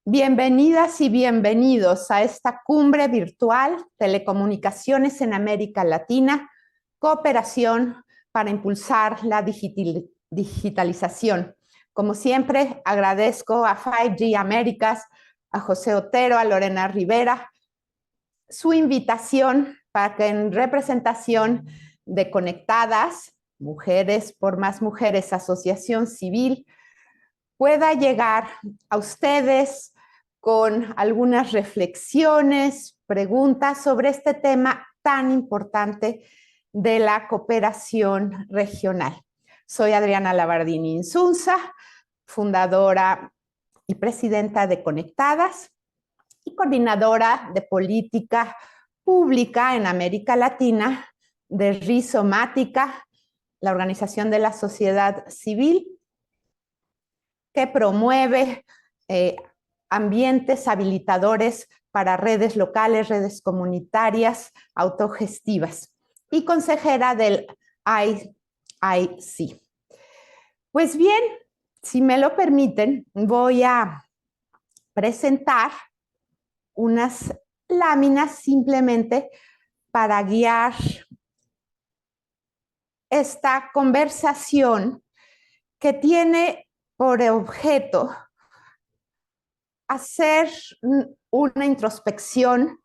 Bienvenidas y bienvenidos a esta cumbre virtual Telecomunicaciones en América Latina, cooperación para impulsar la digitalización. Como siempre, agradezco a 5G Américas, a José Otero, a Lorena Rivera, su invitación para que en representación de Conectadas, Mujeres por Más Mujeres, Asociación Civil, pueda llegar a ustedes con algunas reflexiones, preguntas sobre este tema tan importante de la cooperación regional. Soy Adriana Labardini Insunza, fundadora y presidenta de Conectadas y coordinadora de política pública en América Latina de Rizomática, la organización de la sociedad civil que promueve ambientes habilitadores para redes locales, redes comunitarias, autogestivas, y consejera del IIC. Pues bien, si me lo permiten, voy a presentar unas láminas simplemente para guiar esta conversación que tiene por objeto hacer una introspección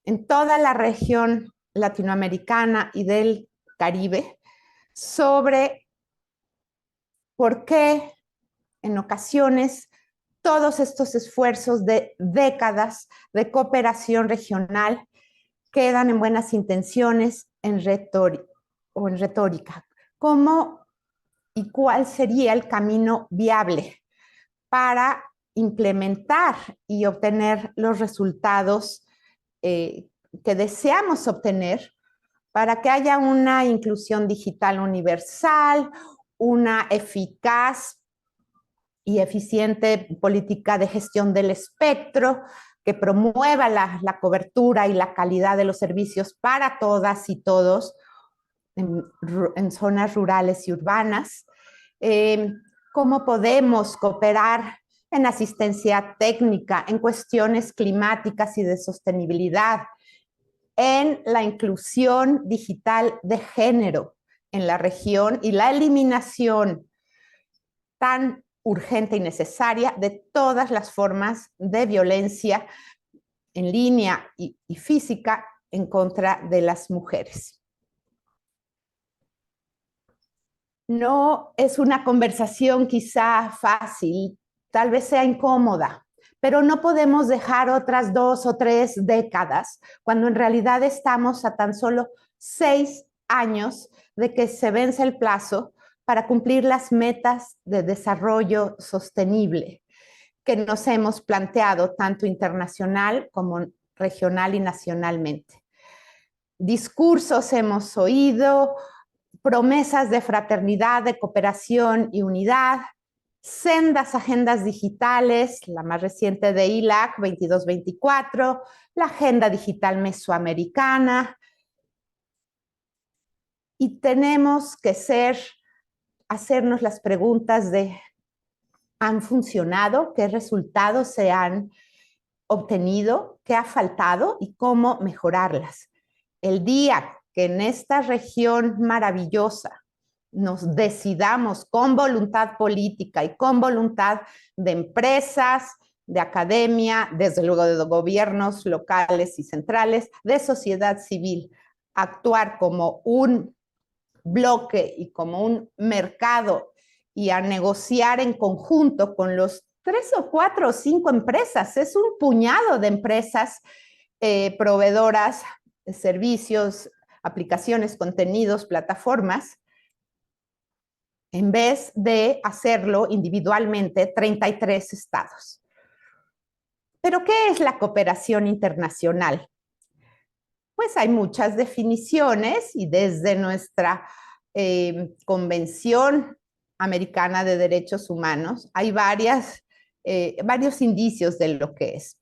en toda la región latinoamericana y del Caribe sobre por qué en ocasiones todos estos esfuerzos de décadas de cooperación regional quedan en buenas intenciones en retórica. ¿Cómo y cuál sería el camino viable para implementar y obtener los resultados que deseamos obtener para que haya una inclusión digital universal, una eficaz y eficiente política de gestión del espectro que promueva la cobertura y la calidad de los servicios para todas y todos en zonas rurales y urbanas? ¿Cómo podemos cooperar en asistencia técnica, en cuestiones climáticas y de sostenibilidad, en la inclusión digital de género en la región y la eliminación tan urgente y necesaria de todas las formas de violencia en línea y física en contra de las mujeres? No es una conversación quizá fácil, tal vez sea incómoda, pero no podemos dejar otras 2 o 3 décadas cuando en realidad estamos a tan solo 6 años de que se vence el plazo para cumplir las metas de desarrollo sostenible que nos hemos planteado tanto internacional como regional y nacionalmente. Discursos hemos oído, promesas de fraternidad, de cooperación y unidad, sendas agendas digitales, la más reciente de ILAC 2224, la Agenda Digital Mesoamericana, y tenemos que hacernos las preguntas de ¿han funcionado? ¿Qué resultados se han obtenido? ¿Qué ha faltado? ¿Y cómo mejorarlas? El día que en esta región maravillosa nos decidamos con voluntad política y con voluntad de empresas, de academia, desde luego de gobiernos locales y centrales, de sociedad civil, actuar como un bloque y como un mercado y a negociar en conjunto con los 3 o 4 o 5 empresas, es un puñado de empresas proveedoras de servicios, aplicaciones, contenidos, plataformas, en vez de hacerlo individualmente 33 estados. ¿Pero qué es la cooperación internacional? Pues hay muchas definiciones y desde nuestra Convención Americana de Derechos Humanos hay varios indicios de lo que es.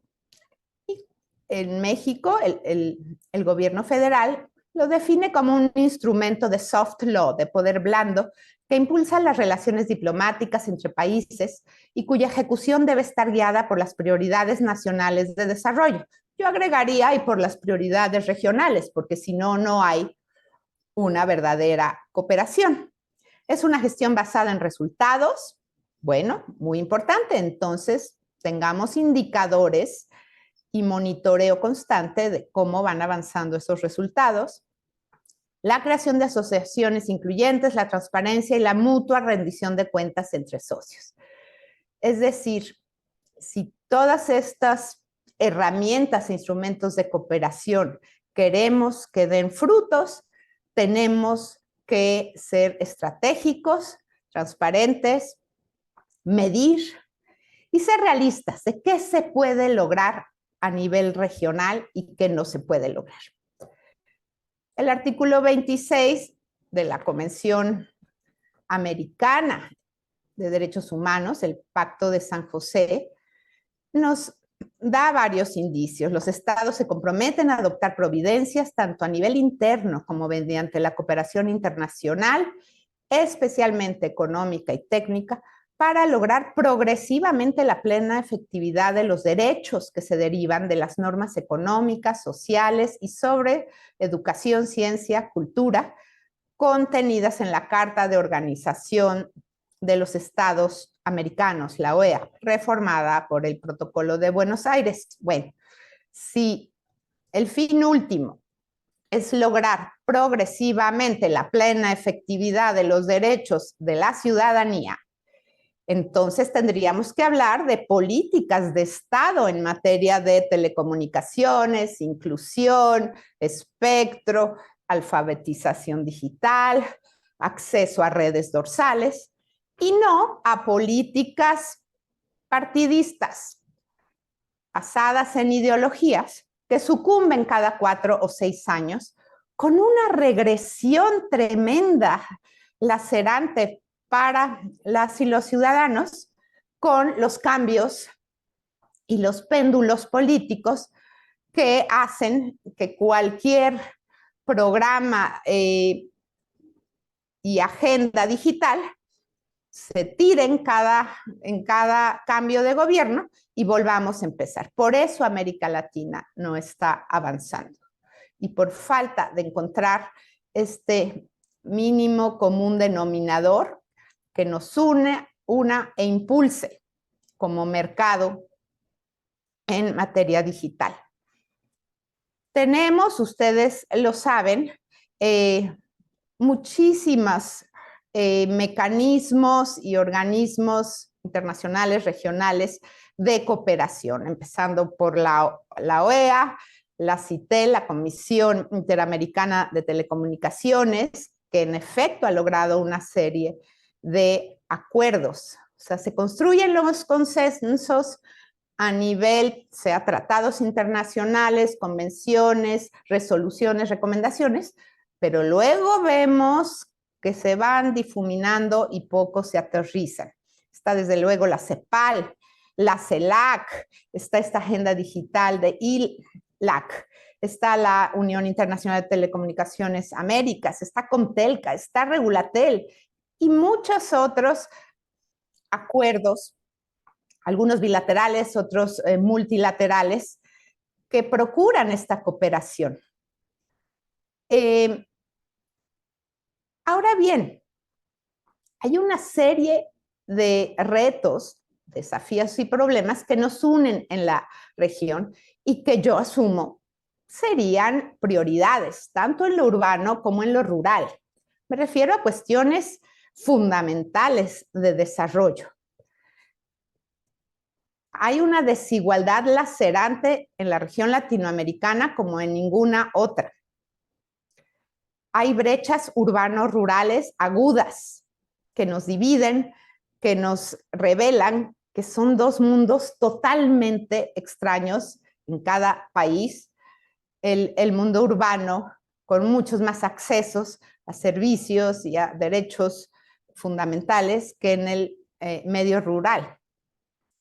Y en México, el gobierno federal lo define como un instrumento de soft law, de poder blando, que impulsa las relaciones diplomáticas entre países y cuya ejecución debe estar guiada por las prioridades nacionales de desarrollo. Yo agregaría y por las prioridades regionales, porque si no, no hay una verdadera cooperación. Es una gestión basada en resultados. Bueno, muy importante. Entonces, tengamos indicadores y monitoreo constante de cómo van avanzando esos resultados. La creación de asociaciones incluyentes, la transparencia y la mutua rendición de cuentas entre socios. Es decir, si todas estas herramientas e instrumentos de cooperación queremos que den frutos, tenemos que ser estratégicos, transparentes, medir y ser realistas de qué se puede lograr a nivel regional y qué no se puede lograr. El artículo 26 de la Convención Americana de Derechos Humanos, el Pacto de San José, nos da varios indicios. Los estados se comprometen a adoptar providencias tanto a nivel interno como mediante la cooperación internacional, especialmente económica y técnica, para lograr progresivamente la plena efectividad de los derechos que se derivan de las normas económicas, sociales y sobre educación, ciencia, cultura, contenidas en la Carta de Organización de los Estados Americanos, la OEA, reformada por el Protocolo de Buenos Aires. Bueno, si el fin último es lograr progresivamente la plena efectividad de los derechos de la ciudadanía, entonces tendríamos que hablar de políticas de Estado en materia de telecomunicaciones, inclusión, espectro, alfabetización digital, acceso a redes dorsales, y no a políticas partidistas basadas en ideologías que sucumben cada 4 o 6 años con una regresión tremenda, lacerante para las y los ciudadanos con los cambios y los péndulos políticos que hacen que cualquier programa y agenda digital se tire en cada cambio de gobierno y volvamos a empezar. Por eso América Latina no está avanzando y por falta de encontrar este mínimo común denominador que nos una e impulse como mercado en materia digital. Tenemos, ustedes lo saben, muchísimos mecanismos y organismos internacionales, regionales de cooperación, empezando por la OEA, la CITEL, la Comisión Interamericana de Telecomunicaciones, que en efecto ha logrado una serie de acuerdos. O sea, se construyen los consensos a nivel, sea tratados internacionales, convenciones, resoluciones, recomendaciones, pero luego vemos que se van difuminando y poco se aterrizan. Está desde luego la CEPAL, la CELAC, está esta agenda digital de ILAC, está la Unión Internacional de Telecomunicaciones Américas, está Comtelca, está Regulatel y muchos otros acuerdos, algunos bilaterales, otros multilaterales, que procuran esta cooperación. Ahora bien, hay una serie de retos, desafíos y problemas que nos unen en la región y que yo asumo serían prioridades, tanto en lo urbano como en lo rural. Me refiero a cuestiones fundamentales de desarrollo. Hay una desigualdad lacerante en la región latinoamericana como en ninguna otra. Hay brechas urbanos-rurales agudas que nos dividen, que nos revelan que son dos mundos totalmente extraños en cada país. El mundo urbano con muchos más accesos a servicios y a derechos fundamentales que en el medio rural.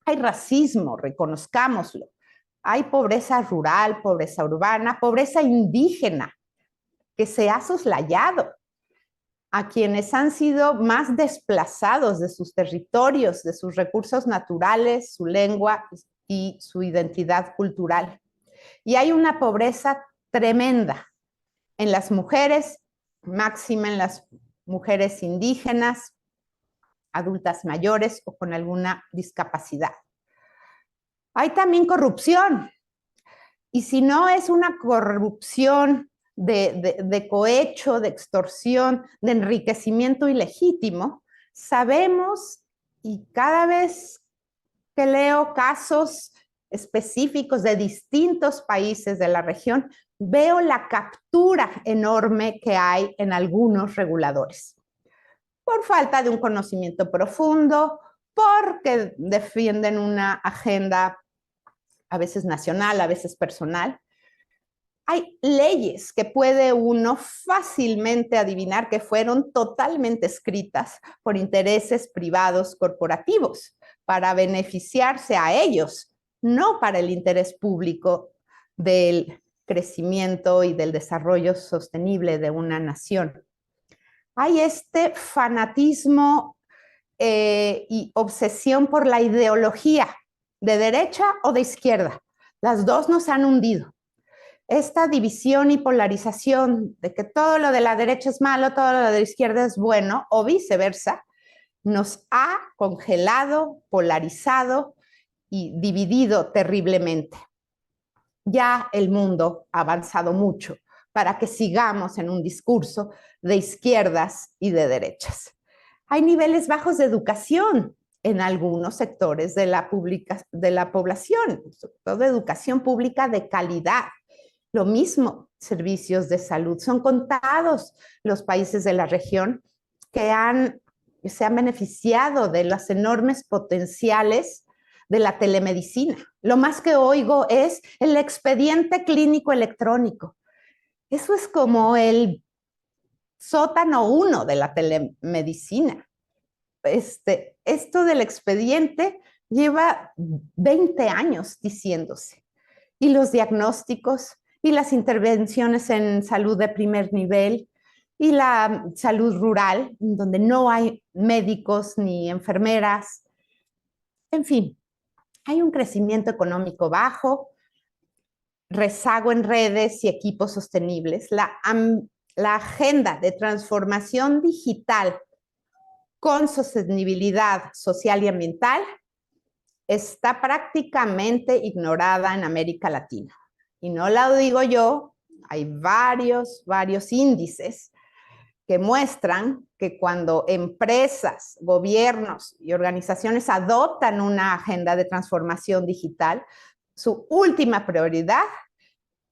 Hay racismo, reconozcámoslo. Hay pobreza rural, pobreza urbana, pobreza indígena. que se ha soslayado a quienes han sido más desplazados de sus territorios, de sus recursos naturales, su lengua y su identidad cultural. Y hay una pobreza tremenda en las mujeres, máxima en las mujeres indígenas, adultas mayores o con alguna discapacidad. Hay también corrupción. Y si no es una corrupción de cohecho, de extorsión, de enriquecimiento ilegítimo, sabemos, y cada vez que leo casos específicos de distintos países de la región, veo la captura enorme que hay en algunos reguladores. Por falta de un conocimiento profundo, porque defienden una agenda a veces nacional, a veces personal. Hay leyes que puede uno fácilmente adivinar que fueron totalmente escritas por intereses privados corporativos para beneficiarse a ellos, no para el interés público del crecimiento y del desarrollo sostenible de una nación. Hay este fanatismo y obsesión por la ideología, de derecha o de izquierda. Las dos nos han hundido. Esta división y polarización de que todo lo de la derecha es malo, todo lo de la izquierda es bueno, o viceversa, nos ha congelado, polarizado y dividido terriblemente. Ya el mundo ha avanzado mucho para que sigamos en un discurso de izquierdas y de derechas. Hay niveles bajos de educación en algunos sectores de la población, sobre todo de educación pública de calidad. Lo mismo, servicios de salud. Son contados los países de la región que se han beneficiado de los enormes potenciales de la telemedicina. Lo más que oigo es el expediente clínico electrónico. Eso es como el sótano 1 de la telemedicina. Esto del expediente lleva 20 años diciéndose. Y los diagnósticos y las intervenciones en salud de primer nivel y la salud rural, donde no hay médicos ni enfermeras. En fin, hay un crecimiento económico bajo, rezago en redes y equipos sostenibles. La agenda de transformación digital con sostenibilidad social y ambiental está prácticamente ignorada en América Latina. Y no lo digo yo, hay varios índices que muestran que cuando empresas, gobiernos y organizaciones adoptan una agenda de transformación digital, su última prioridad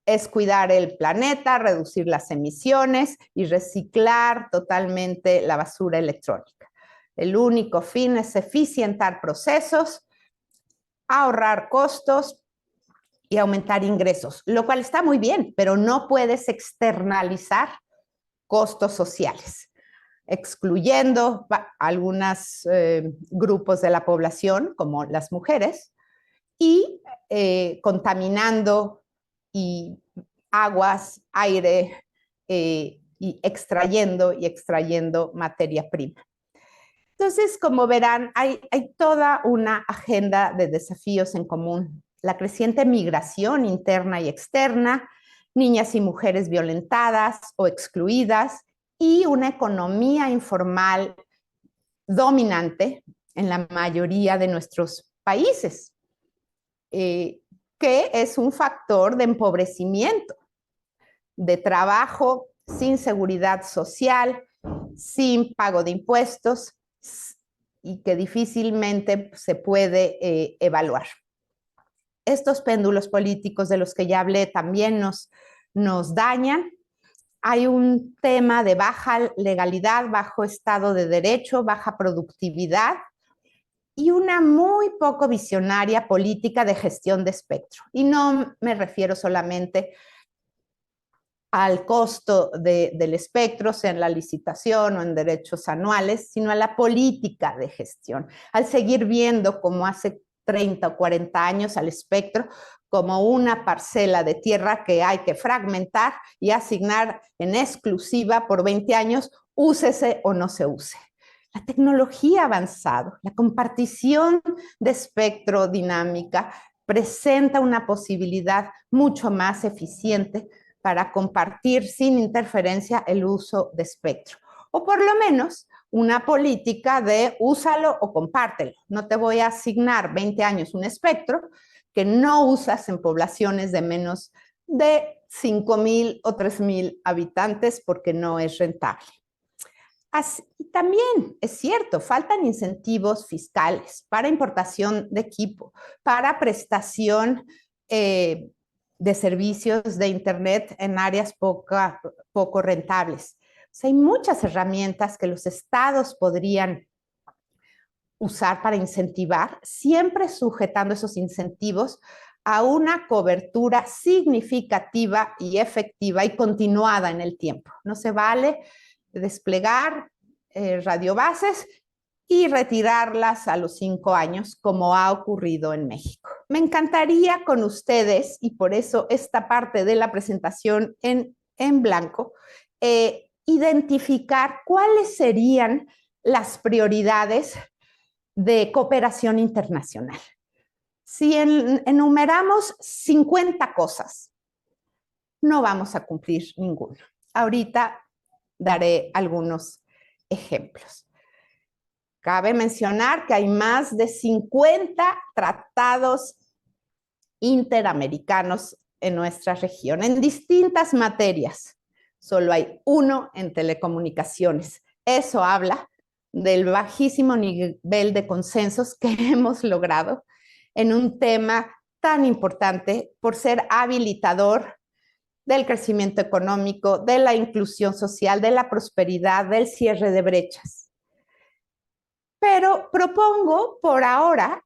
es cuidar el planeta, reducir las emisiones y reciclar totalmente la basura electrónica. El único fin es eficientar procesos, ahorrar costos y aumentar ingresos, lo cual está muy bien, pero no puedes externalizar costos sociales, excluyendo algunos grupos de la población, como las mujeres, y contaminando y aguas, aire, y extrayendo materia prima. Entonces, como verán, hay toda una agenda de desafíos en común. La creciente migración interna y externa, niñas y mujeres violentadas o excluidas, y una economía informal dominante en la mayoría de nuestros países, que es un factor de empobrecimiento, de trabajo sin seguridad social, sin pago de impuestos y que difícilmente se puede evaluar. Estos péndulos políticos de los que ya hablé también nos dañan. Hay un tema de baja legalidad, bajo Estado de Derecho, baja productividad y una muy poco visionaria política de gestión de espectro. Y no me refiero solamente al costo del espectro, sea en la licitación o en derechos anuales, sino a la política de gestión, al seguir viendo, como hace 30 o 40 años al espectro como una parcela de tierra que hay que fragmentar y asignar en exclusiva por 20 años, úsese o no se use. La tecnología ha avanzado, la compartición de espectro dinámica presenta una posibilidad mucho más eficiente para compartir sin interferencia el uso de espectro. O por lo menos una política de úsalo o compártelo. No te voy a asignar 20 años un espectro que no usas en poblaciones de menos de 5,000 o 3,000 habitantes porque no es rentable. Y también es cierto, faltan incentivos fiscales para importación de equipo, para prestación de servicios de Internet en áreas poco rentables. O sea, hay muchas herramientas que los estados podrían usar para incentivar, siempre sujetando esos incentivos a una cobertura significativa y efectiva y continuada en el tiempo. No se vale desplegar radiobases y retirarlas a los 5 años, como ha ocurrido en México. Me encantaría con ustedes, y por eso esta parte de la presentación en blanco, identificar cuáles serían las prioridades de cooperación internacional. Si enumeramos 50 cosas, no vamos a cumplir ninguna. Ahorita daré algunos ejemplos. Cabe mencionar que hay más de 50 tratados interamericanos en nuestra región, en distintas materias. Solo hay uno en telecomunicaciones. Eso habla del bajísimo nivel de consensos que hemos logrado en un tema tan importante por ser habilitador del crecimiento económico, de la inclusión social, de la prosperidad, del cierre de brechas. Pero propongo por ahora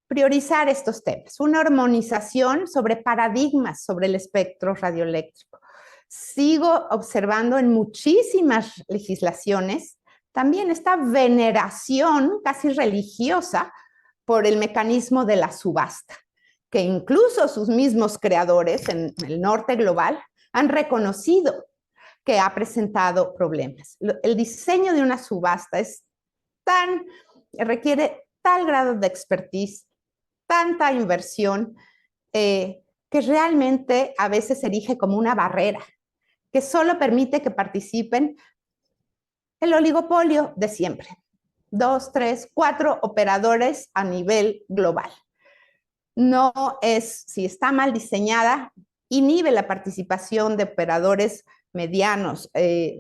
priorizar estos temas, una armonización sobre paradigmas sobre el espectro radioeléctrico. Sigo observando en muchísimas legislaciones también esta veneración casi religiosa por el mecanismo de la subasta, que incluso sus mismos creadores en el norte global han reconocido que ha presentado problemas. El diseño de una subasta requiere tal grado de expertise, tanta inversión, que realmente a veces se erige como una barrera, que solo permite que participen el oligopolio de siempre. 2, 3, 4 operadores a nivel global. No es, si está mal diseñada, inhibe la participación de operadores medianos,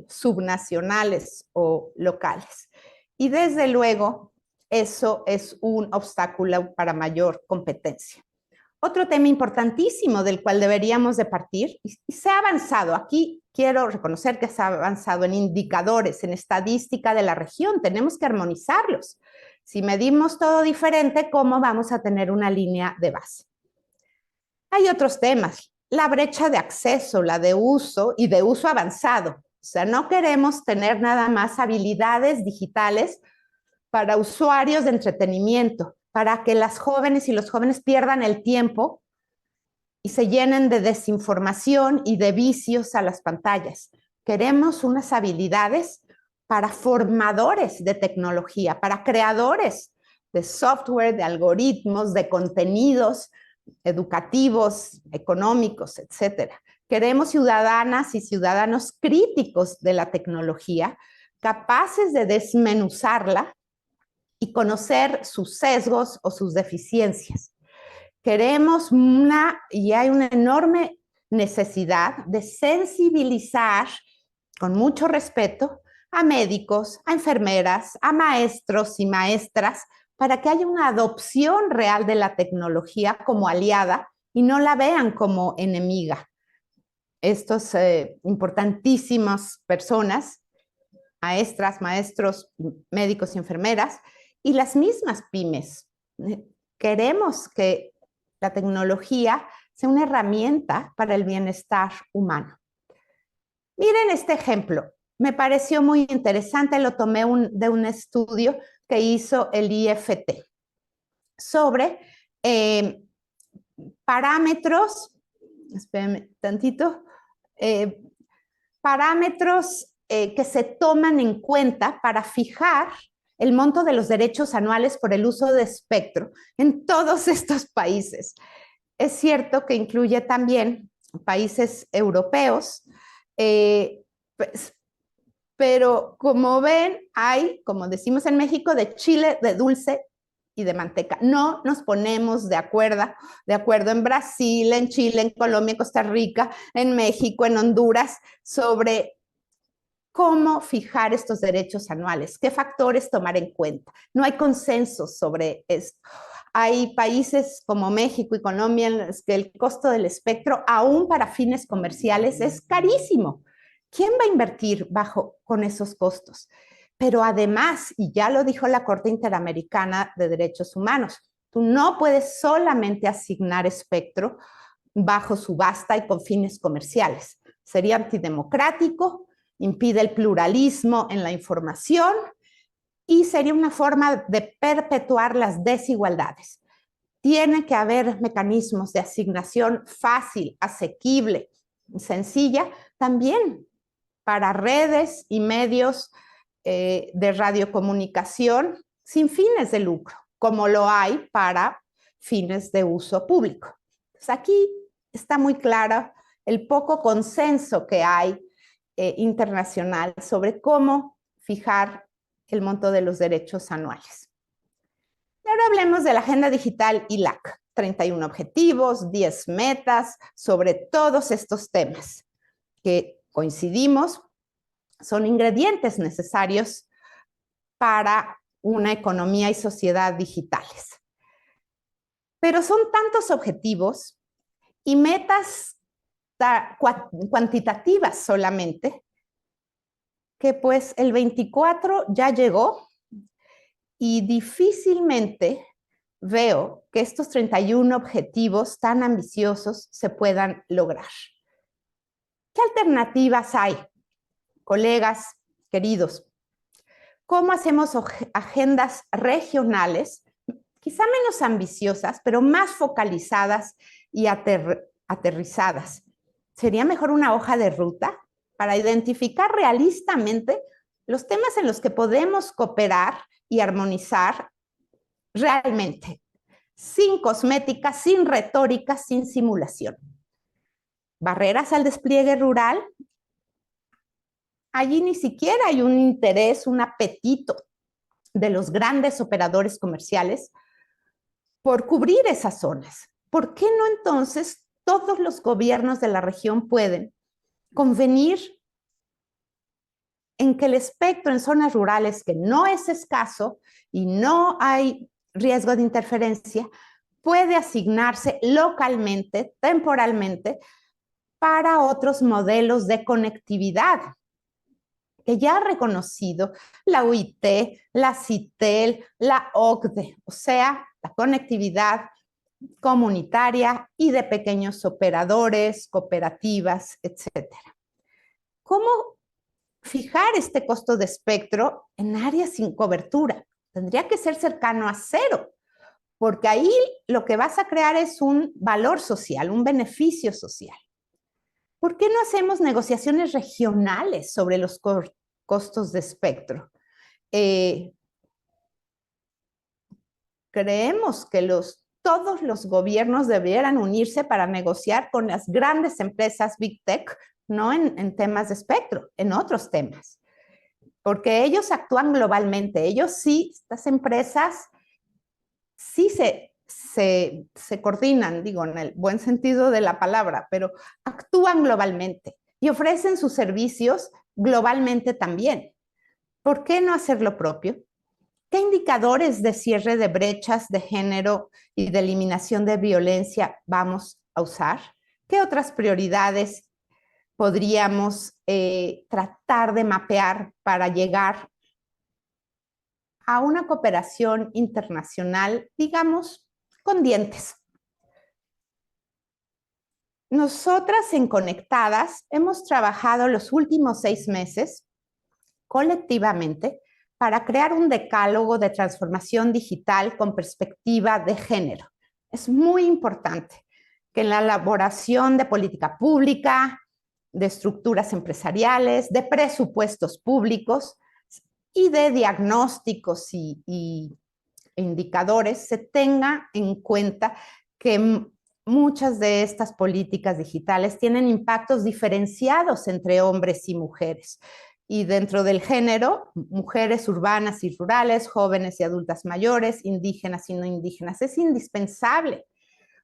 subnacionales o locales. Y desde luego, eso es un obstáculo para mayor competencia. Otro tema importantísimo del cual deberíamos de partir, y se ha avanzado, aquí quiero reconocer que se ha avanzado en indicadores, en estadística de la región, tenemos que armonizarlos. Si medimos todo diferente, ¿cómo vamos a tener una línea de base? Hay otros temas, la brecha de acceso, la de uso y de uso avanzado. O sea, no queremos tener nada más habilidades digitales para usuarios de entretenimiento, para que las jóvenes y los jóvenes pierdan el tiempo y se llenen de desinformación y de vicios a las pantallas. Queremos unas habilidades para formadores de tecnología, para creadores de software, de algoritmos, de contenidos educativos, económicos, etcétera. Queremos ciudadanas y ciudadanos críticos de la tecnología, capaces de desmenuzarla y conocer sus sesgos o sus deficiencias. Queremos y hay una enorme necesidad de sensibilizar con mucho respeto a médicos, a enfermeras, a maestros y maestras para que haya una adopción real de la tecnología como aliada y no la vean como enemiga. Estos importantísimas personas, maestras, maestros, médicos y enfermeras, y las mismas pymes. Queremos que la tecnología sea una herramienta para el bienestar humano. Miren este ejemplo. Me pareció muy interesante, lo tomé de un estudio que hizo el IFT. sobre parámetros, espérenme tantito, parámetros que se toman en cuenta para fijar el monto de los derechos anuales por el uso de espectro en todos estos países. Es cierto que incluye también países europeos, pues, pero como ven, hay, como decimos en México, de chile, de dulce y de manteca. No nos ponemos de acuerdo en Brasil, en Chile, en Colombia, en Costa Rica, en México, en Honduras, sobre cómo fijar estos derechos anuales, qué factores tomar en cuenta. No hay consenso sobre esto. Hay países como México y Colombia en los que el costo del espectro, aún para fines comerciales, es carísimo. ¿Quién va a invertir con esos costos? Pero además, y ya lo dijo la Corte Interamericana de Derechos Humanos, tú no puedes solamente asignar espectro bajo subasta y con fines comerciales. Sería antidemocrático, impide el pluralismo en la información y sería una forma de perpetuar las desigualdades. Tiene que haber mecanismos de asignación fácil, asequible, sencilla, también para redes y medios de radiocomunicación sin fines de lucro, como lo hay para fines de uso público. Entonces, aquí está muy claro el poco consenso que hay internacional sobre cómo fijar el monto de los derechos anuales. Y ahora hablemos de la Agenda Digital ILAC. 31 objetivos, 10 metas sobre todos estos temas que coincidimos son ingredientes necesarios para una economía y sociedad digitales. Pero son tantos objetivos y metas cuantitativas solamente que pues el 24 ya llegó y difícilmente veo que estos 31 objetivos tan ambiciosos se puedan lograr. ¿Qué alternativas hay, colegas queridos? ¿Cómo hacemos agendas regionales, quizá menos ambiciosas, pero más focalizadas y aterrizadas? ¿Sería mejor una hoja de ruta para identificar realistamente los temas en los que podemos cooperar y armonizar realmente, sin cosmética, sin retórica, sin simulación? Barreras al despliegue rural. Allí ni siquiera hay un interés, un apetito de los grandes operadores comerciales por cubrir esas zonas. ¿Por qué no entonces todos los gobiernos de la región pueden convenir en que el espectro en zonas rurales, que no es escaso y no hay riesgo de interferencia, puede asignarse localmente, temporalmente, para otros modelos de conectividad que ya ha reconocido la UIT, la CITEL, la OCDE, o sea, la conectividad comunitaria y de pequeños operadores, cooperativas, etcétera. ¿Cómo fijar este costo de espectro en áreas sin cobertura? Tendría que ser cercano a cero, porque ahí lo que vas a crear es un valor social, un beneficio social. ¿Por qué no hacemos negociaciones regionales sobre los costos de espectro? Creemos que todos los gobiernos debieran unirse para negociar con las grandes empresas Big Tech, no en temas de espectro, en otros temas, porque ellos actúan globalmente. Ellos sí, estas empresas sí se coordinan, digo, en el buen sentido de la palabra, pero actúan globalmente y ofrecen sus servicios globalmente también. ¿Por qué no hacer lo propio? ¿Qué indicadores de cierre de brechas de género y de eliminación de violencia vamos a usar? ¿Qué otras prioridades podríamos tratar de mapear para llegar a una cooperación internacional, digamos, con dientes? Nosotras en Conectadas hemos trabajado los últimos 6 meses colectivamente para crear un decálogo de transformación digital con perspectiva de género. Es muy importante que en la elaboración de política pública, de estructuras empresariales, de presupuestos públicos y de diagnósticos y indicadores, se tenga en cuenta que muchas de estas políticas digitales tienen impactos diferenciados entre hombres y mujeres. Y dentro del género, mujeres urbanas y rurales, jóvenes y adultas mayores, indígenas y no indígenas. Es indispensable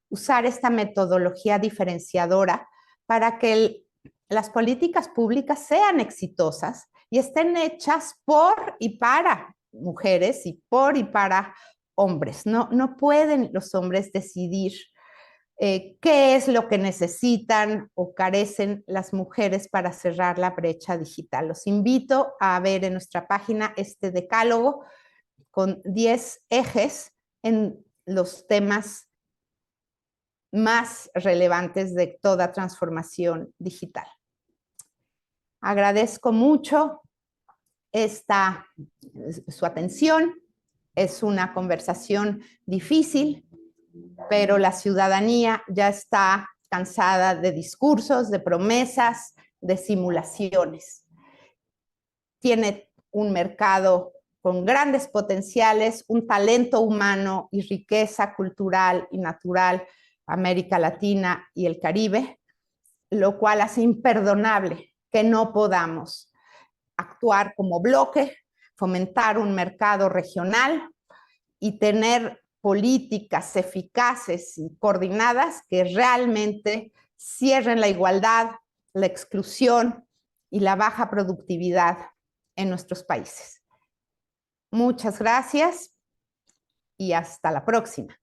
usar esta metodología diferenciadora para que las políticas públicas sean exitosas y estén hechas por y para mujeres y por y para hombres. No pueden los hombres decidir qué es lo que necesitan o carecen las mujeres para cerrar la brecha digital. Los invito a ver en nuestra página este decálogo con 10 ejes en los temas más relevantes de toda transformación digital. Agradezco mucho su atención. Es una conversación difícil, pero la ciudadanía ya está cansada de discursos, de promesas, de simulaciones. Tiene un mercado con grandes potenciales, un talento humano y riqueza cultural y natural, América Latina y el Caribe, lo cual hace imperdonable que no podamos actuar como bloque, fomentar un mercado regional y tener políticas eficaces y coordinadas que realmente cierren la igualdad, la exclusión y la baja productividad en nuestros países. Muchas gracias y hasta la próxima.